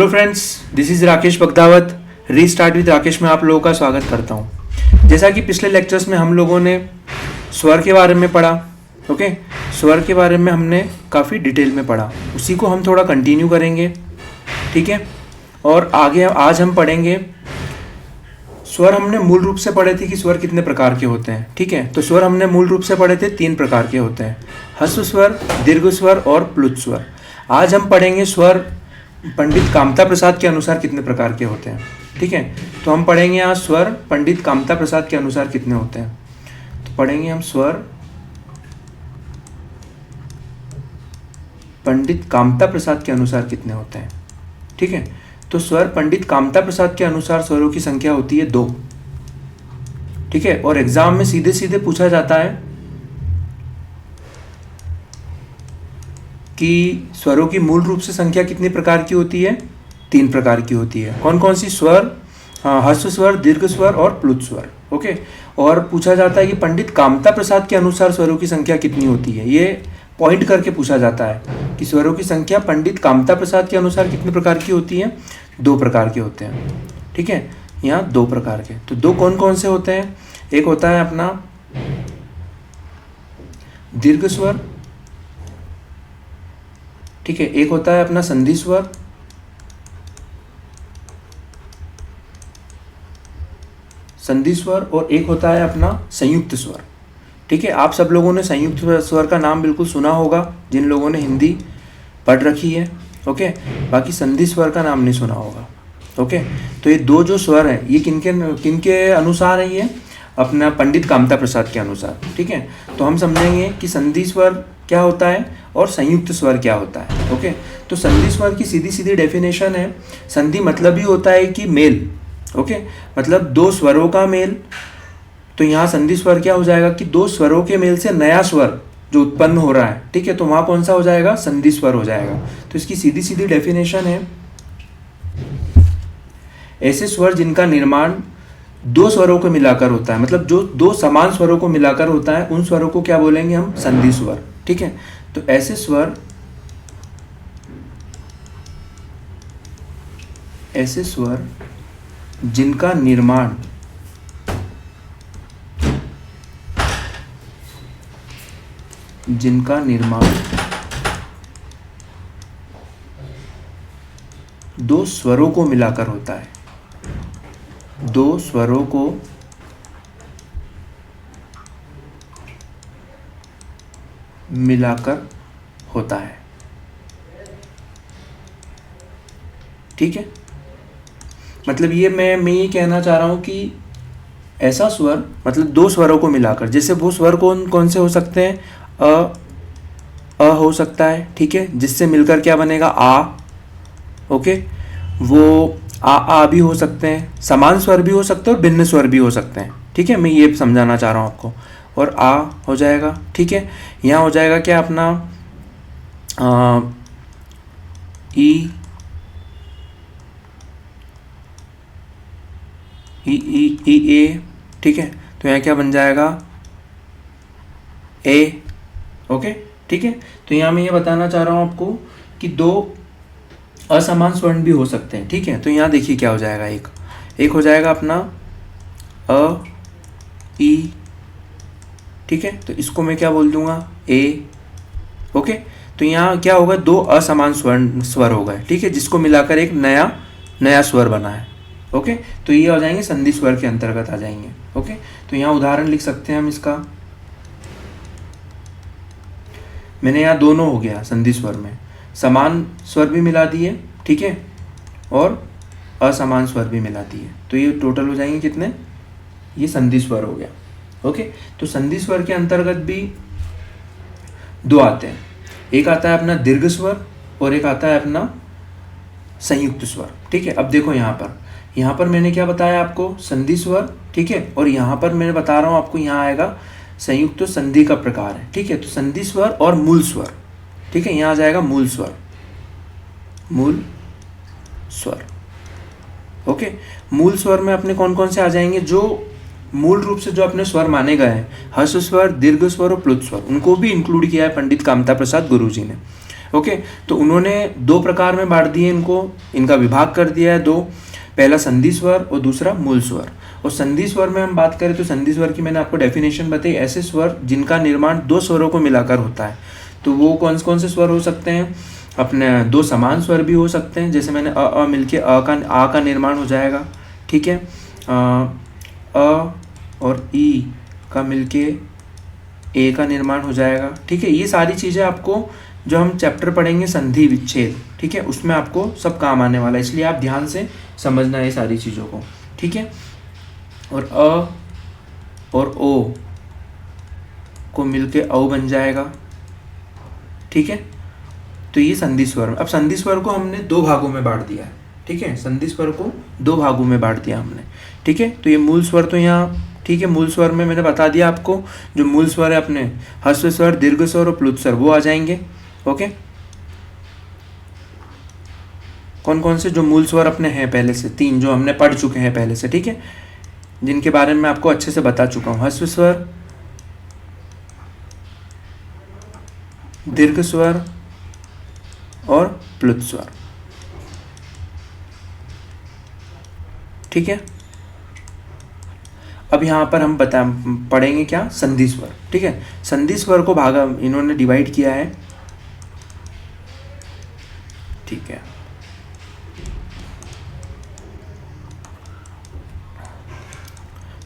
Friends, this is Rakesh Bagdawat. Restart with Rakesh में आप लोगों का स्वागत करता हूं। जैसा कि पिछले लेक्चर्स में हम लोगों ने स्वर के बारे में पढ़ा, ओके। स्वर के बारे में हमने काफ़ी डिटेल में पढ़ा, उसी को हम थोड़ा कंटिन्यू करेंगे, ठीक है। और आगे आज हम पढ़ेंगे स्वर। हमने मूल रूप से पढ़े थे कि स्वर कितने प्रकार के होते हैं, ठीक है। तो स्वर हमने मूल रूप से पढ़े थे 3 प्रकार के होते हैं, ह्रस्व स्वर, दीर्घ स्वर और प्लुत स्वर। आज हम पढ़ेंगे स्वर पंडित कामता प्रसाद के अनुसार कितने प्रकार के होते हैं, ठीक है। तो हम पढ़ेंगे आज स्वर पंडित कामता प्रसाद के अनुसार कितने होते हैं। तो पढ़ेंगे हम स्वर पंडित कामता प्रसाद के अनुसार कितने होते हैं, ठीक है। तो स्वर पंडित कामता प्रसाद के अनुसार स्वरों की संख्या होती है 2, ठीक है। और एग्जाम में सीधे सीधे पूछा जाता है कि स्वरों की मूल रूप से संख्या कितनी प्रकार की होती है? 3 प्रकार की होती है। कौन कौन सी? स्वर, ह्रस्व स्वर, दीर्घ स्वर और प्लुत स्वर, ओके। और पूछा जाता है कि पंडित कामता प्रसाद के अनुसार स्वरों की संख्या कितनी होती है। ये पॉइंट करके पूछा जाता है कि स्वरों की संख्या पंडित कामता प्रसाद के अनुसार कितने प्रकार की होती है? 2 प्रकार के होते हैं, ठीक है। यहाँ 2 प्रकार के। तो 2 कौन कौन से होते हैं? एक होता है अपना दीर्घ स्वर, ठीक है। एक होता है अपना संधि स्वर, और एक होता है अपना संयुक्त स्वर, ठीक है। आप सब लोगों ने संयुक्त स्वर का नाम बिल्कुल सुना होगा, जिन लोगों ने हिंदी पढ़ रखी है, ओके। बाकी संधि स्वर का नाम नहीं सुना होगा, ओके। तो ये 2 जो स्वर हैं, ये किनके अनुसार है? ये अपना पंडित कामता प्रसाद के अनुसार, ठीक है। तो हम समझेंगे कि संधि स्वर क्या होता है और संयुक्त स्वर क्या होता है, ओके। तो संधि स्वर की सीधी सीधी डेफिनेशन है, संधि मतलब ही होता है कि मेल, ओके, मतलब 2 स्वरों का मेल। तो यहाँ संधि स्वर क्या हो जाएगा कि 2 स्वरों के मेल से नया स्वर जो उत्पन्न हो रहा है, ठीक है। तो वहाँ कौन सा हो जाएगा? संधि स्वर हो जाएगा। तो इसकी सीधी सीधी डेफिनेशन है, ऐसे स्वर जिनका निर्माण 2 स्वरों को मिलाकर होता है, मतलब जो 2 समान स्वरों को मिलाकर होता है, उन स्वरों को क्या बोलेंगे हम? संधि स्वर, ठीक है। तो ऐसे स्वर जिनका निर्माण दो स्वरों को मिलाकर होता है, 2 स्वरों को मिलाकर होता है, ठीक है। मतलब ये मैं ये कहना चाह रहा हूं कि ऐसा स्वर मतलब 2 स्वरों को मिलाकर, जैसे वो स्वर कौन से हो सकते हैं? अ हो सकता है, ठीक है, जिससे मिलकर क्या बनेगा? आ, ओके। वो आ भी हो सकते हैं, समान स्वर भी हो सकते हैं और भिन्न स्वर भी हो सकते हैं, ठीक है। मैं ये समझाना चाह रहा हूँ आपको। और आ हो जाएगा, ठीक है। यहाँ हो जाएगा क्या अपना ई ए, ठीक है। तो यहाँ क्या बन जाएगा? ए, ओके, ठीक है। तो यहाँ मैं ये बताना चाह रहा हूँ आपको कि 2 असमान स्वर्ण भी हो सकते हैं, ठीक है। तो यहाँ देखिए क्या हो जाएगा, एक हो जाएगा अपना अ, ई, ठीक है। तो इसको मैं क्या बोल दूंगा? ए, ओके। तो यहाँ क्या होगा? 2 असमान स्वर हो गए, ठीक है, जिसको मिलाकर एक नया स्वर बना है, ओके। तो ये हो जाएंगे संधि स्वर के अंतर्गत आ जाएंगे, ओके। तो यहाँ उदाहरण लिख सकते हैं हम इसका। मैंने यहाँ दोनों हो गया संधि स्वर में, समान स्वर भी मिला दिए, ठीक है, और असमान स्वर भी मिला दिए। तो ये टोटल हो जाएंगे कितने? ये संधि स्वर हो गया, ओके। तो संधि स्वर के अंतर्गत भी 2 आते हैं, एक आता है अपना दीर्घ स्वर और एक आता है अपना संयुक्त स्वर, ठीक है। अब देखो यहाँ पर मैंने क्या बताया आपको? संधि स्वर, ठीक है। और यहाँ पर मैंने बता रहा हूँ आपको, यहाँ आएगा संयुक्त संधि का प्रकार है, ठीक है। तो संधि स्वर और मूल स्वर, ठीक है। यहाँ आ जाएगा मूल स्वर, ओके। मूल स्वर में अपने कौन कौन से आ जाएंगे? जो मूल रूप से जो अपने स्वर माने गए हैं, ह्रस्व स्वर, दीर्घ स्वर और प्लुत स्वर, उनको भी इंक्लूड किया है पंडित कामता प्रसाद गुरुजी ने। ओके, तो उन्होंने दो प्रकार में बांट दिए इनको, इनका विभाग कर दिया है दो, पहला संधि स्वर और दूसरा मूल स्वर। और संधि स्वर में हम बात करें तो संधि स्वर की मैंने आपको डेफिनेशन बताई, ऐसे स्वर जिनका निर्माण दो स्वरों को मिलाकर होता है। तो वो कौन कौन से स्वर हो सकते हैं, अपने दो समान स्वर भी हो सकते हैं, जैसे मैंने अ मिलके आ का निर्माण हो जाएगा, ठीक है, अ और ई का मिलके ए का निर्माण हो जाएगा, ठीक है। ये सारी चीज़ें आपको जो हम चैप्टर पढ़ेंगे संधि विच्छेद, ठीक है, उसमें आपको सब काम आने वाला है, इसलिए आप ध्यान से समझना है ये सारी चीज़ों को, ठीक है। और अ और ओ को मिलके औ बन जाएगा, ठीक है। तो ये संधि स्वर। अब संधि स्वर को हमने दो भागों में बांट दिया है, ठीक है, संधि स्वर को दो भागों में बांट दिया हमने, ठीक है। तो ये मूल स्वर तो यहाँ, ठीक है, मूल स्वर में मैंने बता दिया आपको, जो मूल स्वर है अपने ह्रस्व स्वर, दीर्घ स्वर और प्लुत स्वर वो आ जाएंगे, ओके। कौन कौन से जो मूल स्वर अपने हैं पहले से, तीन जो हमने पढ़ चुके हैं पहले से, ठीक है, जिनके बारे में आपको अच्छे से बता चुका हूँ, ह्रस्व स्वर, दीर्घ स्वर और प्लुत स्वर, ठीक है। अब यहाँ पर हम पढ़ेंगे क्या, संधि स्वर, ठीक है। संधि स्वर को भागा इन्होंने डिवाइड किया है, ठीक है।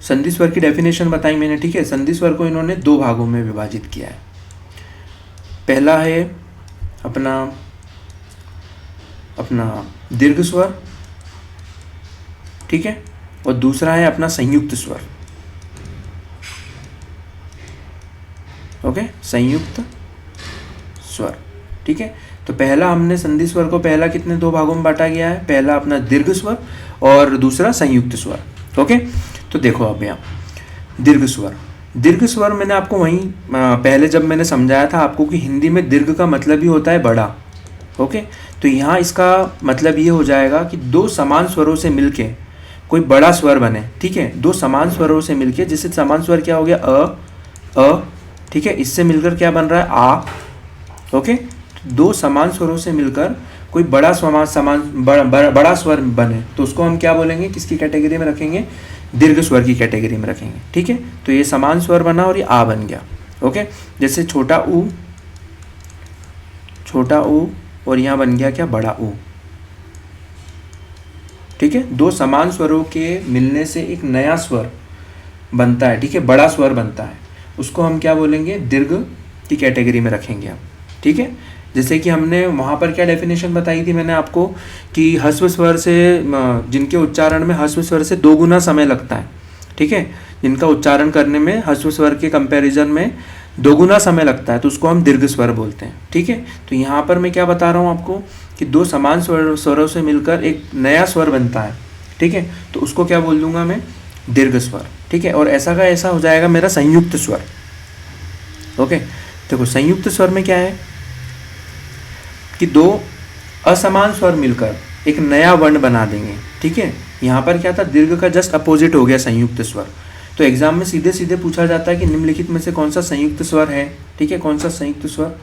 संधि स्वर की डेफिनेशन बताई मैंने, ठीक है। संधि स्वर को इन्होंने दो भागों में विभाजित किया है। पहला है अपना दीर्घ स्वर, ठीक है, और दूसरा है अपना संयुक्त स्वर, ओके, संयुक्त स्वर, ठीक है। तो पहला हमने संधि स्वर को पहला कितने दो भागों में बांटा गया है, पहला अपना दीर्घ स्वर और दूसरा संयुक्त स्वर, ओके। तो देखो अब यहाँ दीर्घ स्वर, दीर्घ स्वर मैंने आपको वहीं पहले जब मैंने समझाया था आपको कि हिंदी में दीर्घ का मतलब ही होता है बड़ा, ओके। तो यहाँ इसका मतलब ये हो जाएगा कि दो समान स्वरों से मिलके कोई बड़ा स्वर बने, ठीक है, दो समान स्वरों से मिलके, जैसे समान स्वर क्या हो गया अ, ठीक है, इससे मिलकर क्या बन रहा है आ, ओके। दो समान स्वरों से मिलकर कोई बड़ा बड़ा स्वर बने तो उसको हम क्या बोलेंगे, किसकी कैटेगरी में रखेंगे, दीर्घ स्वर की कैटेगरी में रखेंगे, ठीक है। तो ये समान स्वर बना और ये आ बन गया, ओके। जैसे छोटा ऊ और यहाँ बन गया क्या, बड़ा ऊ, ठीक है। दो समान स्वरों के मिलने से एक नया स्वर बनता है, ठीक है, बड़ा स्वर बनता है, उसको हम क्या बोलेंगे, दीर्घ की कैटेगरी में रखेंगे हम, ठीक है। जैसे कि हमने वहाँ पर क्या डेफिनेशन बताई थी मैंने आपको कि ह्रस्व स्वर से, जिनके उच्चारण में ह्रस्व स्वर से 2 गुना समय लगता है, ठीक है, जिनका उच्चारण करने में ह्रस्व स्वर के कंपैरिजन में 2 गुना समय लगता है, तो उसको हम दीर्घ स्वर बोलते हैं, ठीक है। तो यहाँ पर मैं क्या बता रहा हूँ आपको कि दो समान स्वरों से मिलकर एक नया स्वर बनता है, ठीक है, तो उसको क्या बोल दूंगा मैं, दीर्घ स्वर, ठीक है। और ऐसा का ऐसा हो जाएगा मेरा संयुक्त स्वर, ओके। देखो संयुक्त स्वर में क्या है कि दो असमान स्वर मिलकर एक नया वर्ण बना देंगे, ठीक है। यहाँ पर क्या था, दीर्घ का जस्ट अपोजिट हो गया संयुक्त स्वर। तो एग्जाम में सीधे सीधे पूछा जाता है कि निम्नलिखित में से कौन सा संयुक्त स्वर है, ठीक है, कौन सा संयुक्त स्वर,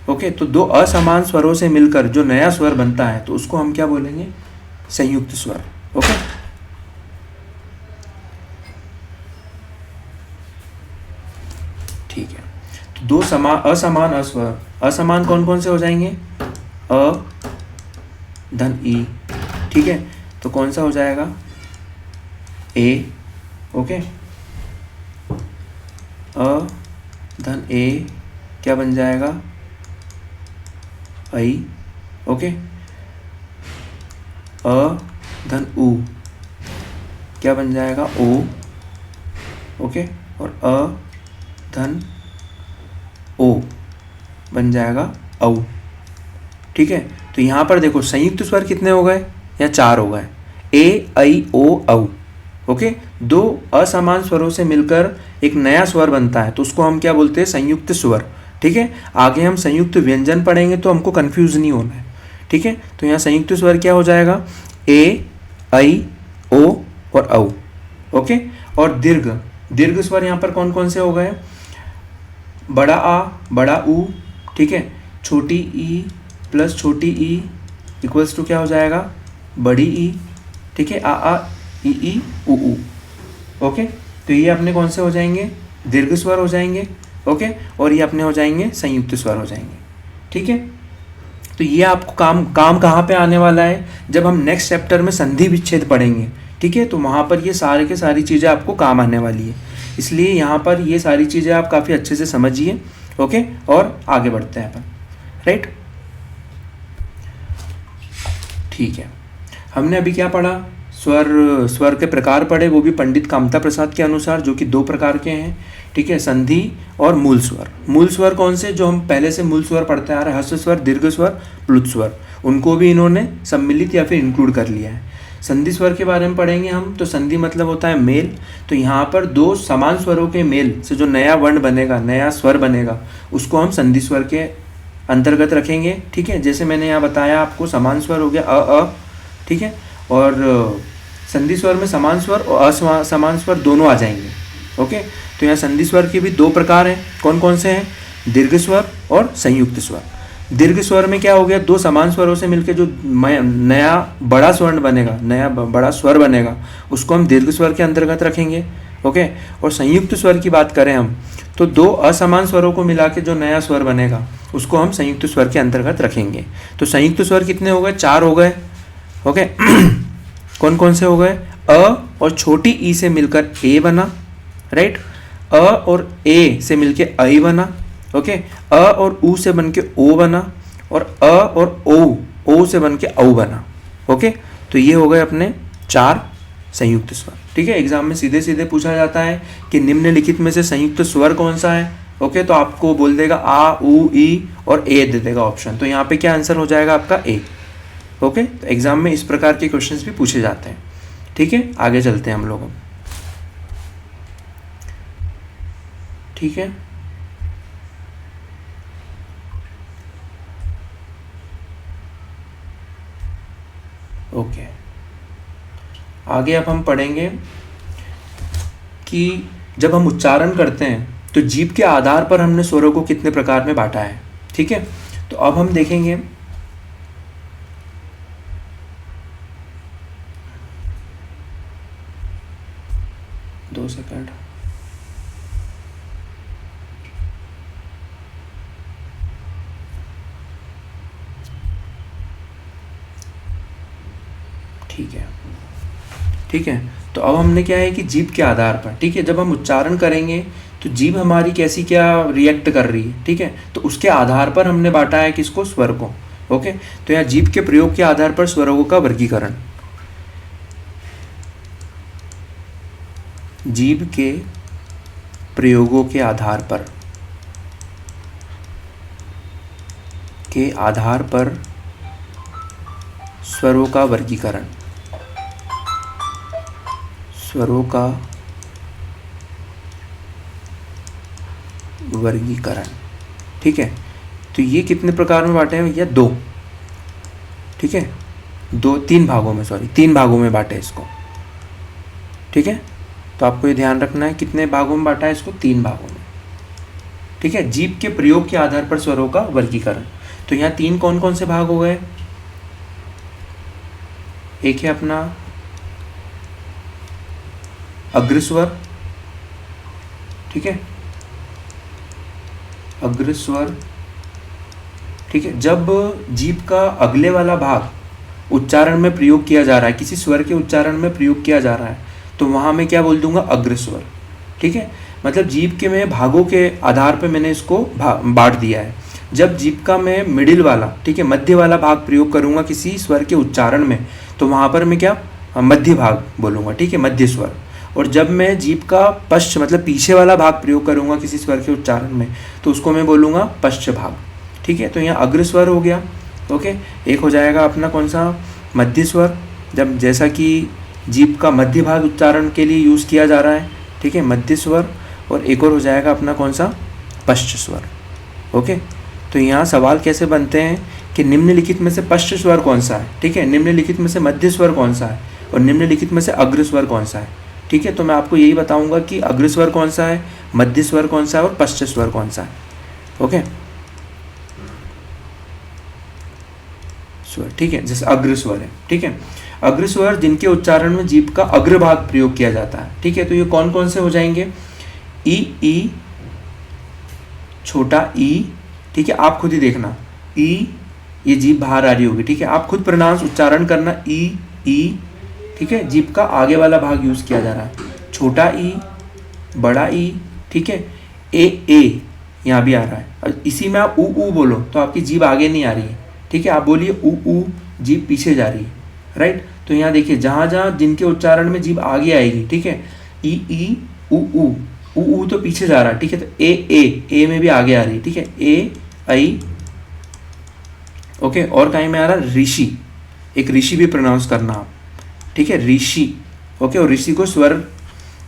ओके। तो दो असमान स्वरों से मिलकर जो नया स्वर बनता है तो उसको हम क्या बोलेंगे, संयुक्त स्वर, ओके। ठीक है, तो दो असमान अस्वर, असमान कौन कौन से हो जाएंगे, अ धन ई, ठीक है, तो कौन सा हो जाएगा, ए, ओके, अ धन ए क्या बन जाएगा, आई, ओके। अ धन उ क्या बन जाएगा, ओ, ओके। और अ धन ओ बन जाएगा औ, ठीक है। तो यहाँ पर देखो संयुक्त स्वर कितने हो गए, या 4 हो गए, ए, ऐ, ओ, औ, ओके। दो असमान स्वरों से मिलकर एक नया स्वर बनता है तो उसको हम क्या बोलते हैं, संयुक्त स्वर, ठीक है। आगे हम संयुक्त व्यंजन पढ़ेंगे तो हमको कंफ्यूज नहीं होना है, ठीक है। तो यहाँ संयुक्त स्वर क्या हो जाएगा, ए, ऐ, ओ और औ, ओके। और दीर्घ स्वर यहाँ पर कौन कौन से हो गए, बड़ा आ, बड़ा ऊ, ठीक है, छोटी ई प्लस छोटी ई इक्वल्स टू क्या हो जाएगा, बड़ी ई, ठीक है, आ ई उ ऊ। ओके, तो ये अपने कौन से हो जाएंगे, दीर्घ स्वर हो जाएंगे। ओके, और ये अपने हो जाएंगे संयुक्त स्वर हो जाएंगे। ठीक है, तो ये आपको काम कहाँ पे आने वाला है, जब हम नेक्स्ट चैप्टर में संधि विच्छेद पढ़ेंगे। ठीक है, तो वहाँ पर ये सारे के सारी चीज़ें आपको काम आने वाली है, इसलिए यहाँ पर ये सारी चीज़ें आप काफ़ी अच्छे से समझिए। ओके, और आगे बढ़ते हैं अपन, राइट। ठीक है, हमने अभी क्या पढ़ा, स्वर के प्रकार पढ़े, वो भी पंडित कामता प्रसाद के अनुसार, जो कि 2 प्रकार के हैं। ठीक है, संधि और मूल स्वर। मूल स्वर कौन से, जो हम पहले से मूल स्वर पढ़ते आ रहे हैं, ह्रस्व स्वर, दीर्घ स्वर, प्लुत स्वर, उनको भी इन्होंने सम्मिलित या फिर इंक्लूड कर लिया है। संधि स्वर के बारे में पढ़ेंगे हम, तो संधि मतलब होता है मेल। तो यहाँ पर 2 समान स्वरों के मेल से जो नया वर्ण बनेगा, नया स्वर बनेगा, उसको हम संधि स्वर के अंतर्गत रखेंगे। ठीक है, जैसे मैंने यहाँ बताया आपको, समान स्वर हो गया अ, ठीक है, और संधि स्वर में समान स्वर और असमान स्वर दोनों आ जाएंगे। ओके, तो यहाँ संधि स्वर के भी 2 प्रकार हैं, कौन कौन से हैं, दीर्घ स्वर और संयुक्त स्वर। दीर्घ स्वर में क्या हो गया, 2 समान स्वरों से मिलकर जो नया बड़ा स्वर्ण बनेगा, नया बड़ा स्वर बनेगा, उसको हम दीर्घ स्वर के अंतर्गत रखेंगे। ओके, और संयुक्त स्वर की बात करें हम, तो 2 असमान स्वरों को मिला के जो नया स्वर बनेगा, उसको हम संयुक्त स्वर के अंतर्गत रखेंगे। तो संयुक्त स्वर कितने हो गए, 4 हो गए। ओके, कौन कौन से हो गए, अ और छोटी ई से मिलकर ए बना, राइट, अ और ए से मिलके आई बना। ओके, अ और ऊ से बन के ओ बना, और अ और ओ से बन के औ बना। ओके, तो ये हो गए अपने 4 संयुक्त स्वर। ठीक है, एग्जाम में सीधे सीधे पूछा जाता है कि निम्नलिखित में से संयुक्त स्वर कौन सा है। ओके, तो आपको बोल देगा आ, उ, ई और ए दे देगा ऑप्शन, तो यहाँ पे क्या आंसर हो जाएगा आपका ए। ओके, तो एग्जाम में इस प्रकार के क्वेश्चंस भी पूछे जाते हैं। ठीक है, आगे चलते हैं हम लोग। ठीक है, ओके, आगे अब हम पढ़ेंगे कि जब हम उच्चारण करते हैं तो जीभ के आधार पर हमने स्वरों को कितने प्रकार में बांटा है। ठीक है, तो अब हम देखेंगे 2 सेकंड। ठीक है, तो अब हमने क्या है कि जीभ के आधार पर, ठीक है, जब हम उच्चारण करेंगे तो जीभ हमारी कैसी क्या रिएक्ट कर रही है। ठीक है, तो उसके आधार पर हमने बांटा है किसको, स्वर को। ओके, तो यहाँ जीभ के प्रयोग के आधार पर स्वरों का वर्गीकरण, जीभ के प्रयोगों के आधार पर स्वरों का वर्गीकरण, स्वरों का वर्गीकरण। ठीक है, तो ये कितने प्रकार में बांटे हैं भैया, 2। ठीक है, 3 भागों में, 3 भागों में बांटे इसको। ठीक है, तो आपको ये ध्यान रखना है कितने भागों में बांटा है इसको, 3 भागों में। ठीक है, जीभ के प्रयोग के आधार पर स्वरों का वर्गीकरण। तो यहाँ 3 कौन कौन से भाग हो गए, एक है अपना अग्रस्वर। ठीक है, अग्रस्वर। ठीक है, जब जीभ का अगले वाला भाग उच्चारण में प्रयोग किया जा रहा है, किसी स्वर के उच्चारण में प्रयोग किया जा रहा है, तो वहाँ मैं क्या बोल दूंगा, अग्रस्वर। ठीक है, मतलब जीभ के मैं भागों के आधार पे मैंने इसको बांट दिया है। जब जीभ का मैं मिडिल वाला, ठीक है, मध्य वाला भाग प्रयोग करूँगा किसी स्वर के उच्चारण में, तो वहाँ पर मैं क्या मध्य भाग बोलूँगा। ठीक है, मध्य स्वर। और जब मैं जीभ का पश्च मतलब पीछे वाला भाग प्रयोग करूँगा किसी स्वर के उच्चारण में, तो उसको मैं बोलूँगा पश्च भाग। ठीक है, तो यहाँ अग्रस्वर हो गया। ओके, एक हो जाएगा अपना कौन सा, मध्य स्वर, जब जैसा कि जीभ का मध्य भाग उच्चारण के लिए यूज़ किया जा रहा है। ठीक है, मध्य स्वर। और एक और हो जाएगा अपना कौन सा, पश्च स्वर। ओके, तो यहाँ सवाल कैसे बनते हैं कि निम्नलिखित में से पश्च स्वर कौन सा है। ठीक है, निम्नलिखित में से मध्य स्वर कौन सा है, और निम्नलिखित में से अग्रस्वर कौन सा है। ठीक है, तो मैं आपको यही बताऊंगा कि अग्रस्वर कौन सा है, मध्य स्वर कौन सा है और पश्च स्वर कौन सा है। ओके, स्वर, ठीक है, जैसे अग्र स्वर है, ठीक है। अग्र स्वर जिनके उच्चारण में जीभ का अग्रभाग प्रयोग किया जाता है, ठीक है। तो ये कौन कौन से हो जाएंगे? ई, छोटा ई, ठीक है, आप खुद ही देखना, ई, ये जीभ बाहर आ रही होगी, ठीक है, आप खुद प्रोनाउंस उच्चारण करना, ई, ठीक है, जीभ का आगे वाला भाग यूज किया जा रहा है, छोटा ई, बड़ा ई, ठीक है, ए यहाँ भी आ रहा है। और इसी में आप ऊ बोलो तो आपकी जीभ आगे नहीं आ रही है, ठीक है, आप बोलिए ऊ, जीभ पीछे जा रही है, राइट। तो यहाँ देखिए जहाँ जहाँ जिनके उच्चारण में जीभ आगे आएगी, ठीक है, ई, ऊ तो पीछे जा रहा है, ठीक है, तो ए में भी आगे आ रही है, ठीक है, ए, आई, ओके। और कहीं में आ रहा है ऋषि, एक ऋषि भी प्रोनाउंस करना आप, ठीक है, ऋषि, ओके। और ऋषि को स्वर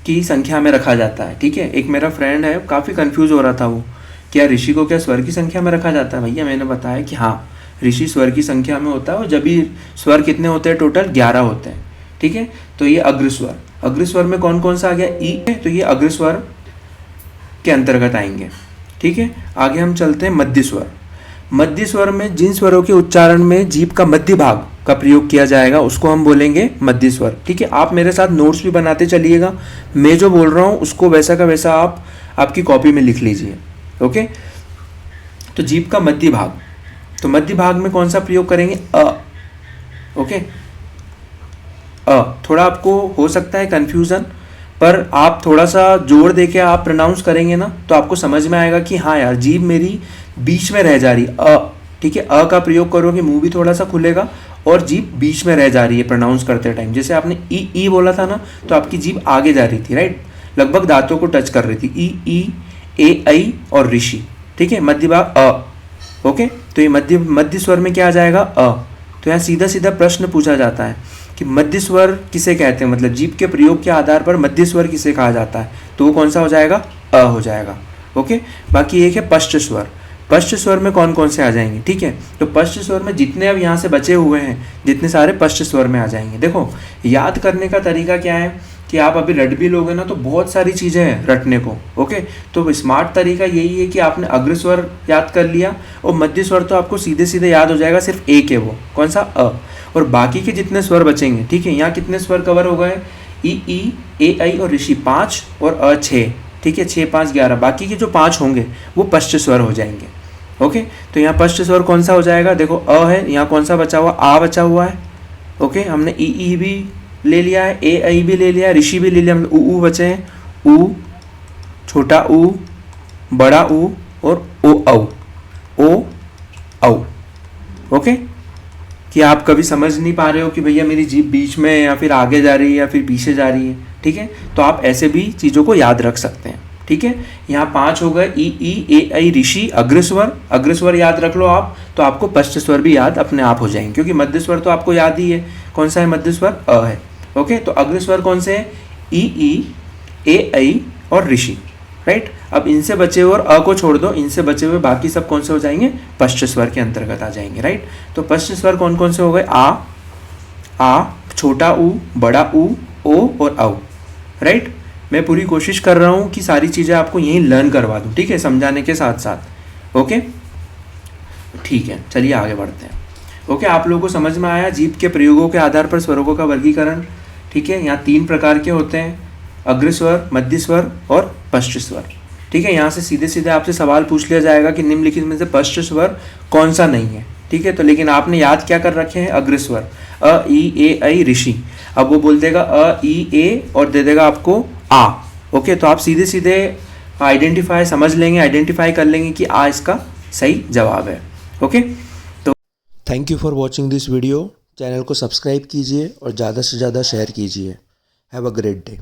की संख्या में रखा जाता है, ठीक है। एक मेरा फ्रेंड है, काफ़ी कंफ्यूज हो रहा था वो, क्या ऋषि को क्या स्वर की संख्या में रखा जाता है? भैया मैंने बताया कि हाँ, ऋषि स्वर की संख्या में होता है, और जब भी स्वर कितने होते हैं? टोटल 11 होते हैं, ठीक है। तो ये अग्रस्वर, अग्रस्वर में कौन कौन सा आ गया? ई है, तो ये अग्रस्वर के अंतर्गत आएंगे, ठीक है। आगे हम चलते हैं मध्य स्वर। मध्य स्वर में जिन स्वरों के उच्चारण में जीभ का मध्य भाग का प्रयोग किया जाएगा उसको हम बोलेंगे मध्य स्वर, ठीक है। आप मेरे साथ नोट्स भी बनाते चलिएगा, मैं जो बोल रहा हूँ उसको वैसा का वैसा आप आपकी कॉपी में लिख लीजिए, ओके। तो जीभ का मध्य भाग, तो मध्य भाग में कौन सा प्रयोग करेंगे? अ, ओके, थोड़ा आपको हो सकता है कंफ्यूजन, पर आप थोड़ा सा जोर देके आप प्रोनाउंस करेंगे ना तो आपको समझ में आएगा कि हाँ यार, जीभ मेरी बीच में रह जा रही है, ठीक है। का प्रयोग करोगे मुंह भी थोड़ा सा खुलेगा और जीभ बीच में रह जा रही है प्रोनाउंस करते टाइम। जैसे आपने ई बोला था ना, तो आपकी जीभ आगे जा रही थी, राइट, लगभग दांतों को टच कर रही थी, ई, ए, आई और ऋषि, ठीक है। मध्य भाग अ, ओके। तो ये मध्य स्वर में क्या आ जाएगा? अ। तो यहाँ सीधा सीधा प्रश्न पूछा जाता है कि मध्य स्वर किसे कहते हैं, मतलब जीभ के प्रयोग के आधार पर मध्य स्वर किसे कहा जाता है? तो वो कौन सा हो जाएगा? अ हो जाएगा, ओके। बाकी एक है पश्च स्वर। पश्च स्वर में कौन कौन से आ जाएंगे, ठीक है। तो पश्च स्वर में जितने अब यहाँ से बचे हुए हैं, जितने सारे पश्च स्वर में आ जाएंगे। देखो याद करने का तरीका क्या है कि आप अभी रट भी लोगे ना तो बहुत सारी चीज़ें हैं रटने को, ओके। तो स्मार्ट तरीका यही है कि आपने अग्र स्वर याद कर लिया और मध्य स्वर तो आपको सीधे सीधे याद हो जाएगा, सिर्फ एक है वो, कौन सा? अ। और बाकी के जितने स्वर बचेंगे, ठीक है, यहाँ कितने स्वर कवर हो गए? ई, ए, आई और ऋषि 5 और अ 6, ठीक है, 6, 5, 11। बाकी के जो 5 होंगे वो पश्च स्वर हो जाएंगे, ओके। तो यहाँ पश्च स्वर कौन सा हो जाएगा? देखो अ है, यहाँ कौन सा बचा हुआ? आ बचा हुआ है, ओके। हमने ई भी ले लिया है, ए, आई भी ले लिया है, ऋषि भी ले लिया, मतलब ऊ बचे हैं, ऊ, छोटा ऊ, बड़ा ऊ और ओ औ, ओके। कि आप कभी समझ नहीं पा रहे हो कि भैया मेरी जीभ बीच में या फिर आगे जा रही है या फिर पीछे जा रही है, ठीक है, तो आप ऐसे भी चीज़ों को याद रख सकते हैं, ठीक है। यहाँ 5 हो गए, ई, ए, आई, ऋषि, अग्रस्वर याद रख लो आप, तो आपको पश्च स्वर भी याद अपने आप हो जाएंगे, क्योंकि मध्य स्वर तो आपको याद ही है, कौन सा है मध्य स्वर? अ है, ओके। तो अग्रस्वर कौन से हैं? ई, ए, आई और ऋषि, राइट। अब इनसे बचे हुए और अ को छोड़ दो, इनसे बचे हुए बाकी सब कौन से हो जाएंगे? पश्च स्वर के अंतर्गत आ जाएंगे, राइट। तो पश्च स्वर कौन कौन से हो गए? आ, छोटा ऊ, बड़ा ऊ, ओ और औ, राइट। मैं पूरी कोशिश कर रहा हूँ कि सारी चीज़ें आपको यहीं लर्न करवा दूँ, ठीक है, समझाने के साथ साथ, ओके। ठीक है, चलिए आगे बढ़ते हैं, ओके। आप लोगों को समझ में आया जीभ के प्रयोगों के आधार पर स्वरों का वर्गीकरण, ठीक है। यहाँ 3 प्रकार के होते हैं, अग्रस्वर, मध्य स्वर और पश्च स्वर, ठीक है। यहाँ से सीधे सीधे आपसे सवाल पूछ लिया जाएगा कि निम्नलिखित में से पश्च स्वर कौन सा नहीं है, ठीक है। तो लेकिन आपने याद क्या कर रखे हैं? अग्रस्वर, अ, ई, ए, आई, ऋषि। अब वो बोल देगा अ, ई, ए और दे देगा आपको आ, ओके। तो आप सीधे सीधे आइडेंटिफाई कर लेंगे कि आ इसका सही जवाब है, ओके। तो thank you for watching this video. Channel को सब्सक्राइब कीजिए और ज़्यादा से ज़्यादा शेयर कीजिए। Have a great day.